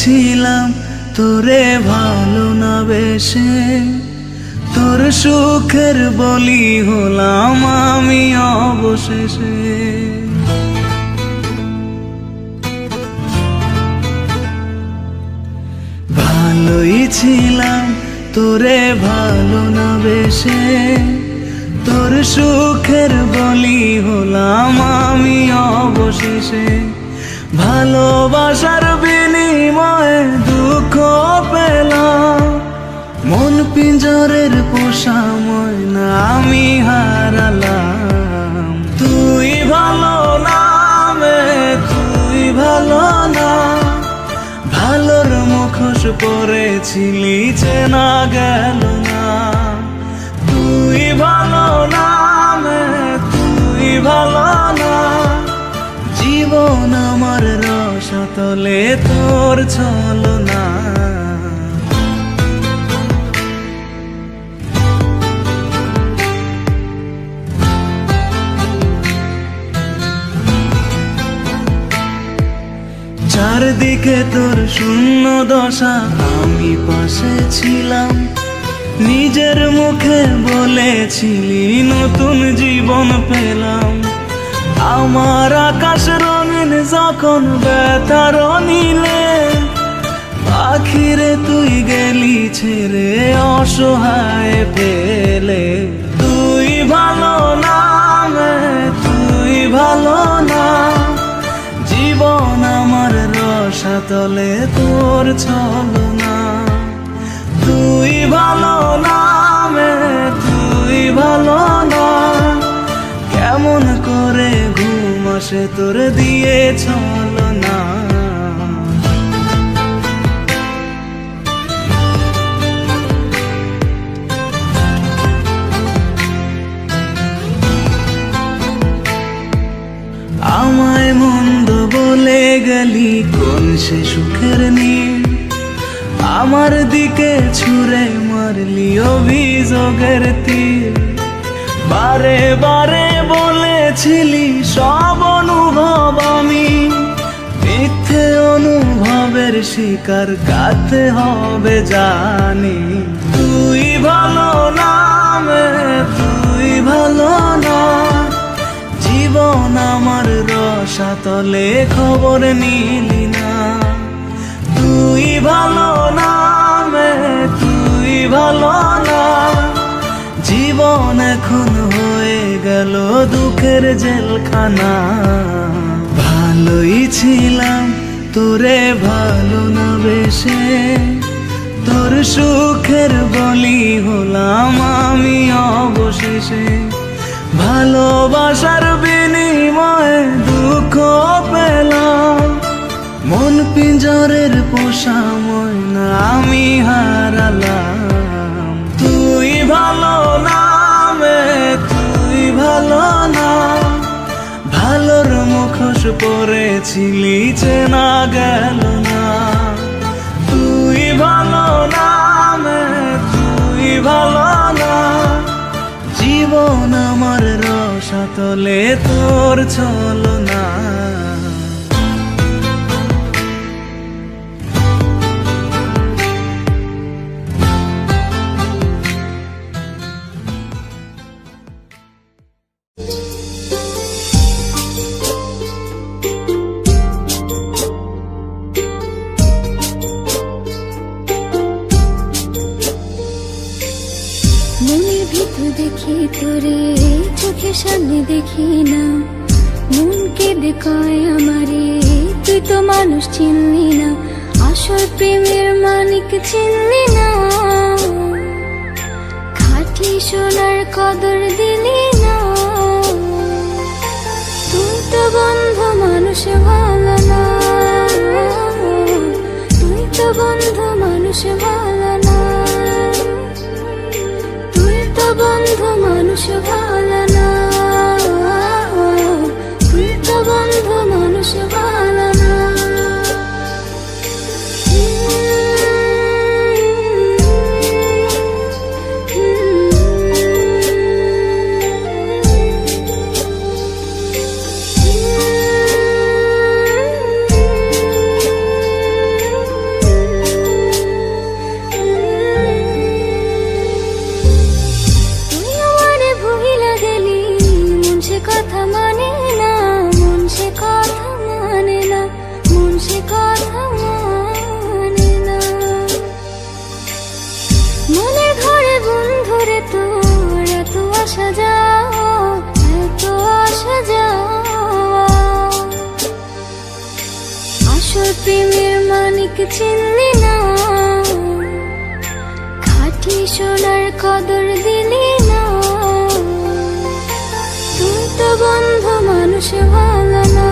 ছিলাম তোরে ভালো না বেশে, তোর সুখের বলি হলাম আমি অবশেষে। ভালোই ছিলাম তোরে ভালো না বেশে, তোর সুখের বলি হলাম আমি অবশেষে। ভালোবাসার বিনিময়ে দুঃখ পেলাম, মন পিঞ্জরের পোষা ময়না আমি হারালাম। তুই ভালো না মে, তুই ভালো না, ভালোর মুখোশ পরেছিলি চেনা গেল না। তুই ভালো না মে, তুই ভালো না, জীবন আমার রসাতলে তোর ছলনা। চারদিকে তোর শূন্য দশা, আমি পাশে ছিলাম, নিজের মুখে বলেছিলি নতুন জীবন পেলাম। আমার আকাশ রঙিন যখন ব্যথার নীলে, আখিরে তুই গেলি ছেড়ে অসহায় পেলে। তুই ভালো না মে, তুই ভালো না, জীবন আমার রসাতলে তোর ছলনা। তুই ভালো না মে, তুই ভালো না, কেমন করে ঘুম আসে তোর দিয়ে ছলনা। আমায় মন্দ বলে গেলি কোন সে সুখের নীল, আমার দিকে ছুঁড়ে মারলি অভিযোগের তীর। বারে বারে বলেছিলি সব অনুভব আমি, মিথ্যে অনুভবের শিকার কাটতে হবে জানি। তুই ভালো না মে, তুই ভালো না, জীবন আমার রসাতলে খবর নিলি না। তুই ভালো না মে, তুই ভালো না, জীবন এখন হয়ে গেল দুঃখের জেলখানা। ভালোই ছিলাম তোরে ভালো না বেশে, তোর সুখের বলি হলাম আমি অবশেষে। ভালোবাসার বিনিময়ে দুঃখ পেলাম, মন পিঞ্জরের পোষা ময়না আমি হারালাম। তুই ভালো না মে, তুই ভালো না, ভালোর মুখোশ পরেছিলি চেনা গেল না। তুই ভালো না মে, তুই ভালো না, জীবন আমার রসাতলে তোর ছলনা। মনের ভিতর দেখি তোরে, চোখের সামনে দেখি না, মন কেঁদে কয় আমারে তুই তো মানুষ চিনলি না, আসল প্রেমের মানিক চিনলি না, খাঁটি সোনার কদর দিলি না। তুই তো বন্ধু মানুষ ভালো না, তুই তো বন্ধু মানুষ ভালো না, বন্ধু মানুষ ভালো না, তুই তো বন্ধু মানুষ ভালো না। প্রেমের মানিক চিনলি না, খাঁটি সোনার কদর দিলি না। তুই তো বন্ধু মানুষ ভালো না,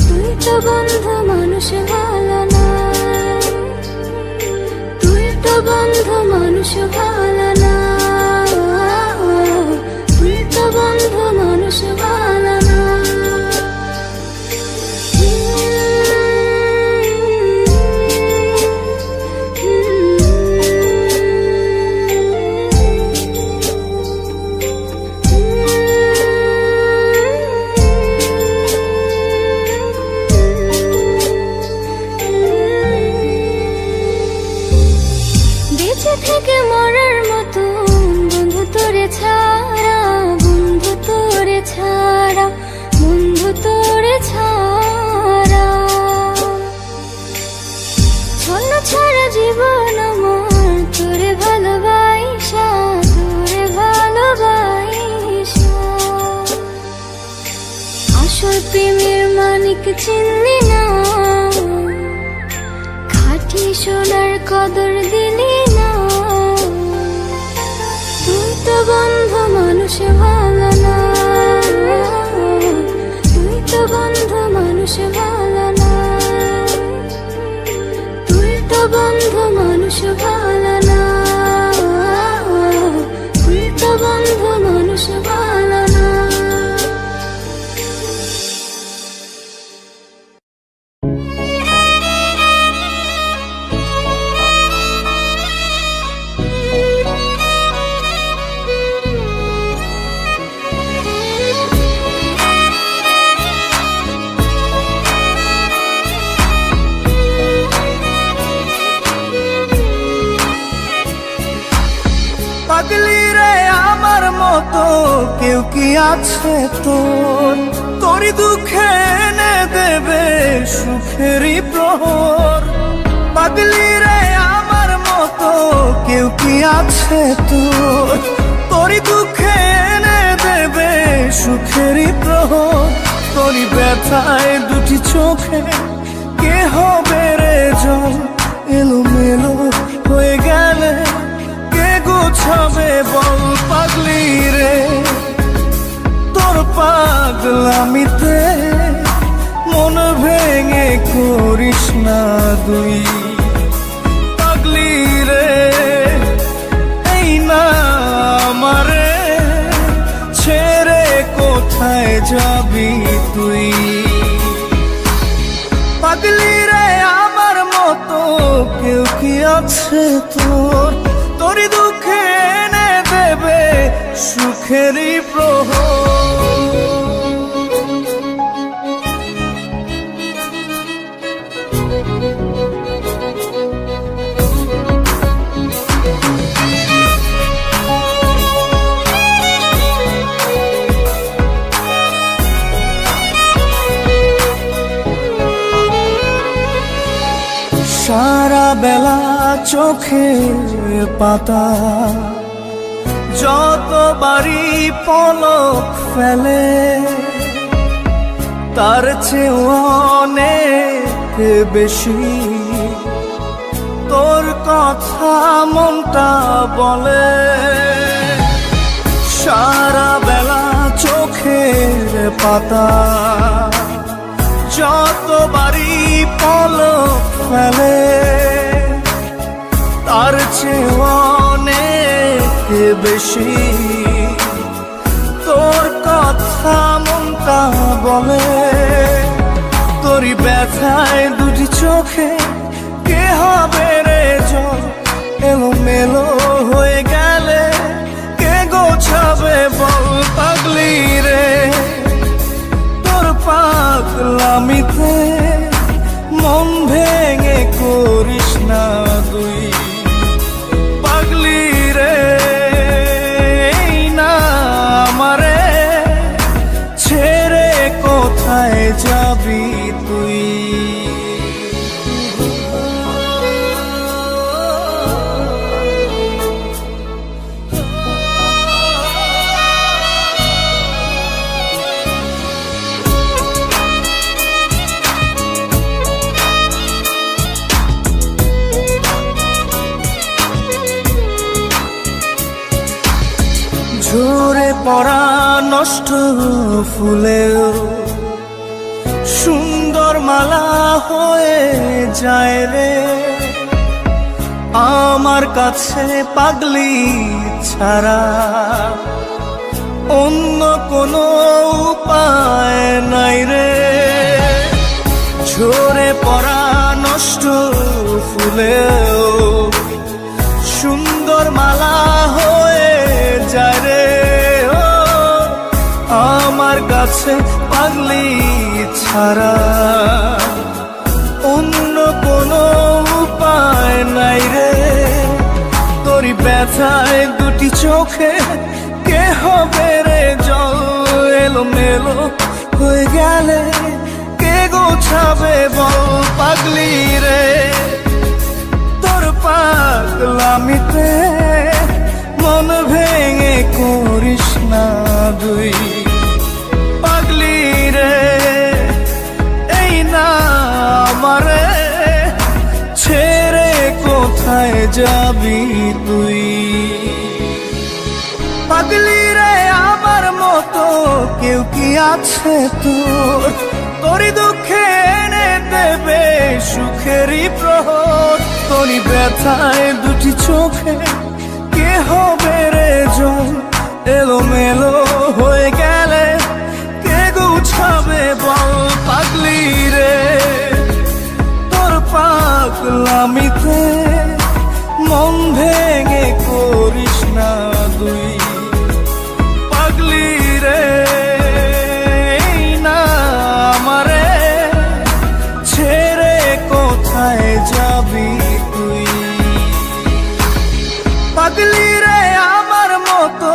তুই তো বন্ধু মানুষ ভালো না, তুই তো বন্ধু মানুষ ভালো না, তুই তো বন্ধু মানুষ ভালো না। বেঁচে থেকে মরার মতো বন্ধু তোরে ছাড়া, বন্ধু তোরে ছাড়া, বন্ধু তোরে ছাড়া। ছন্ন ছাড়া জীবন আমার তোরে ভালোবাসা, তোরে ভালোবাসা। আসল প্রেমের মানিক চিনলি না, খাঁটি সোনার কদর দিলি না। তুই তো বন্ধু মানুষ ভালো না, তুই তো বন্ধু মানুষ ভালো না, তুই তো বন্ধু মানুষ ভালো না, তুই তো বন্ধু মানুষ ভালো না। পাগলি রে আমার মতো কেউ কি আছে তোর, তোরই দুঃখে এনে দেবে সুখেরই প্রহর। পাগলি রে আমার মতো কেউ কি আছে তোর, তোরই দুঃখে এনে দেবে সুখেরই প্রহর। তোরই ব্যথায় দুটি চোখে কে হবে রে জল, এলোমেলো হয়ে গেলে গোছাবে বল। পাগলি রে তোর পাগলামিতে মন ভেঙে করিস না দুই। পাগলি রে এই না আমারে ছেড়ে কোথায় যাবি তুই। পাগলি রে আমার মতো কেউ কি আছে তোর, তোরই দুঃখে এনে দেবে সুখেরই প্রহর। সারা বেলা চোখের পাতা যতবারই পলক ফেলে, তার চেয়ে অনেক বেশি তোর কথা মনটা বলে। সারা বেলা চোখের পাতা যতবারই পলক ফেলে, তার চেয়ে অনেক বেশি তোর কথা মনটা বলে। তোরই ব্যথায় দুটি চোখে কে হবে রে জল, এলোমেলো হয়ে গেলে কে গোছাবে বল। পাগলি রে তোর পাগলামিতে মন ভেঙে করিস না তুই। পাগলি রে এই না আমারে ছেড়ে কোথায় যাবি তুই। পরা নষ্ট ফুলেও সুন্দর মালা হয়ে যায় রে আমার কাছে পাগলি ছাড়া অন্য কোনো উপায় নাই রে ঝরে পড়া নষ্ট ফুলেও সুন্দর মালা হয়ে যায় রে ও আমার কাছে পাগলি ছাড়া অন্য কোনো উপায় নাই রে তোরই ব্যথায় দুটি চোখে কে হবে রে জল এলো মেলো হয়ে গেলে কে গোছাবে বল পাগলি রে তোর পাগলামিতে মন ভেঙে করিস না দুই পাগলি রে এই না আমারে ছেড়ে কোথায় যাবি তুই পাগলি রে আমার মতো কেউ কি আছে তোর তোরই দুঃখে এনে দেবে সুখেরই প্রহর তোরই ব্যথায় দুটি চোখে কে হবে রে জল এলো মেলো হয়ে গেলে কে গুছাবে বল পাগলি রে তোর পাগলামিতে মন ভেঙে করিস না দুই পাগলি রে এই না আমারে ছেড়ে কোথায় যাবি তুই পাগলি রে আমার মতো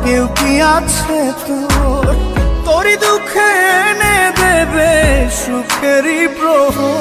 কেউ কি আছে তোর তোরই দুঃখে এনে দেবে সুখেরই প্রহর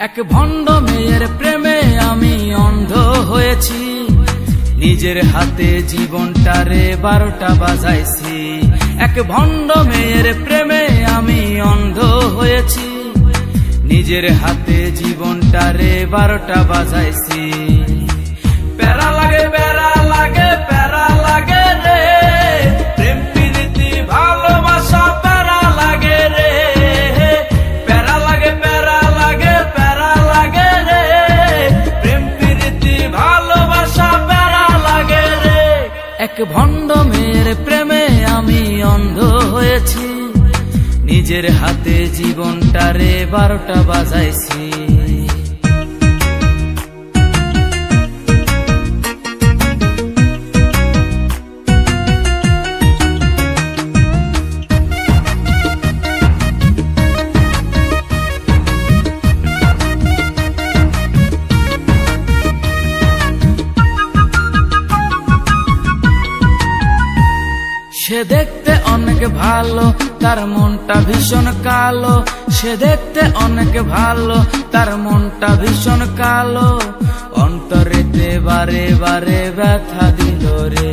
এক ভণ্ড মেয়ের প্রেমে আমি অন্ধ হয়েছি নিজের হাতে জীবনটারে 12টা বাজাইছি এক ভণ্ড মেয়ের প্রেমে আমি অন্ধ হয়েছি নিজের হাতে জীবনটারে 12টা বাজাইছি প্যারা লাগে প্যারা লাগে প্যারা লাগে রে প্রেম প্রীতি ভালোবাসা প্যারা লাগে রে প্যারা লাগে প্যারা লাগে প্যারা লাগে রে প্রেম প্রীতি ভালোবাসা প্যারা লাগে রে এক ভণ্ড মেয়ের প্রেমে আমি অন্ধ হয়েছি নিজের হাতে জীবনটারে 12টা বাজাইছি সে দেখতে অনেক ভালো তার মনটা ভীষণ কালো সে দেখতে অনেক ভালো তার মনটা ভীষণ কালো অন্তরেতে বারে বারে ব্যথা দিল রে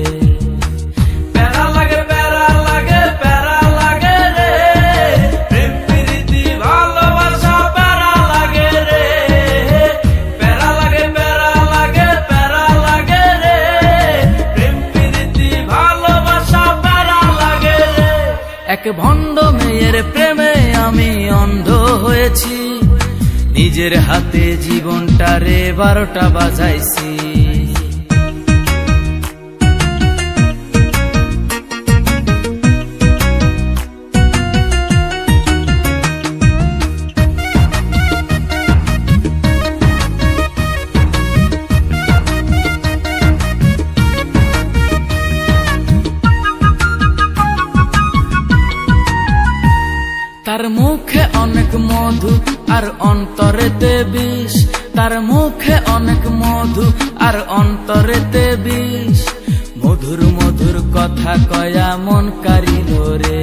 প্যারা লাগে প্যারা লাগে প্যারা লাগে রে প্রেম প্রীতি ভালোবাসা প্যারা লাগে রে প্যারা লাগে প্যারা লাগে প্যারা লাগে রে প্রেম প্রীতি ভালোবাসা এক ভণ্ড মেয়ের প্রেমে আমি অন্ধ হয়েছি নিজের হাতে জীবনটারে 12টা বাজাইছি তার মুখে অনেক মধু আর অন্তরেতে বিষ তার মুখে অনেক মধু আর অন্তরেতে বিষ মধুর মধুর কথা কয়া মন কারিল রে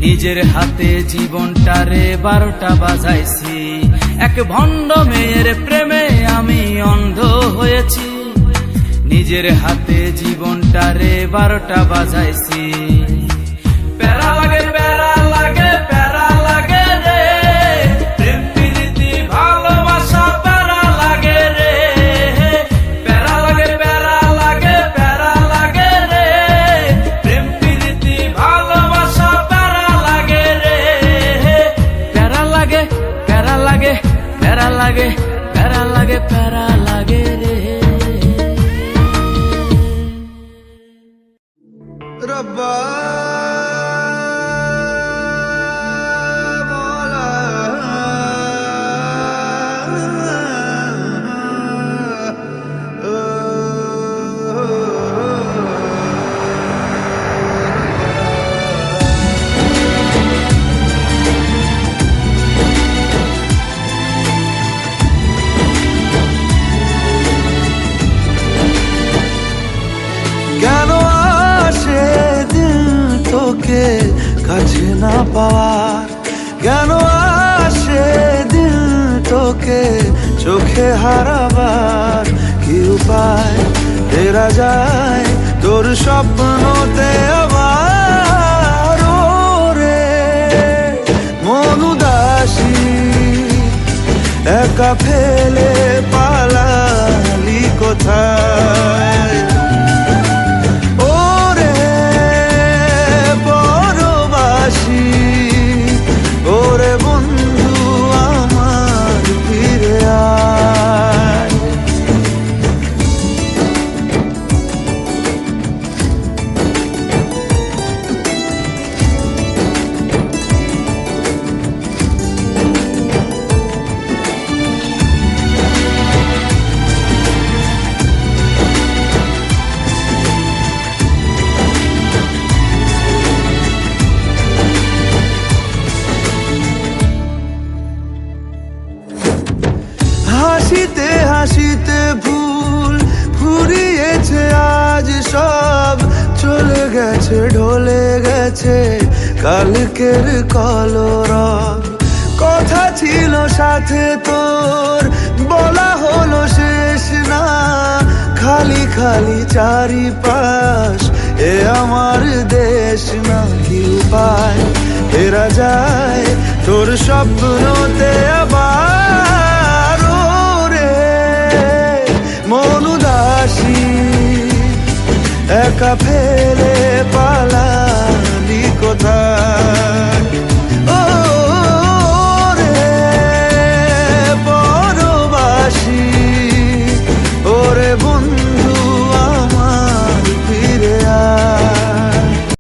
নিজের হাতে জীবনটারে 12টা বাজাইছি, এক ভণ্ড মেয়ের প্রেমে আমি অন্ধ হয়েছি। নিজের হাতে জীবনটারে 12টা বাজাইছি। প্যারা লাগে প্যারা লাগে প্যারা লাগে রে, প্রেম প্রীতি ভালোবাসা প্যারা লাগে রে। প্যারা লাগে প্যারা লাগে প্যারা লাগে রে, প্রেম প্রীতি ভালোবাসা প্যারা লাগে রে। প্যারা লাগে প্যারা লাগে প্যারা লাগে প্যারা লাগে প্যারা লাগে রে। रब्बा मौला কেন আসে দিল তোকে কাছে না পাওয়ার, কেন আসে দিল তোকে চোখে হারাবার। কি উপায় ফেরা যায় তোর স্বপ্নতে আবার। রে মন উদাসী একা ফেলে পালালি কোথায়। ওরে বন্ধু আমার ফিরে আয়। হাসিতে হাসিতে ভুল ফুরিয়েছে আজ সব, চলে গেছে ঢলে গেছে কালকের কলরব। কথা ছিল সাথে তোর বলা হলো শেষ না, খালি খালি চারিপাশ এ আমার দেশ না। কি উপায় ফেরা যায় তোর স্বপ্নতে আবার। মন উদাসী একা ফেলে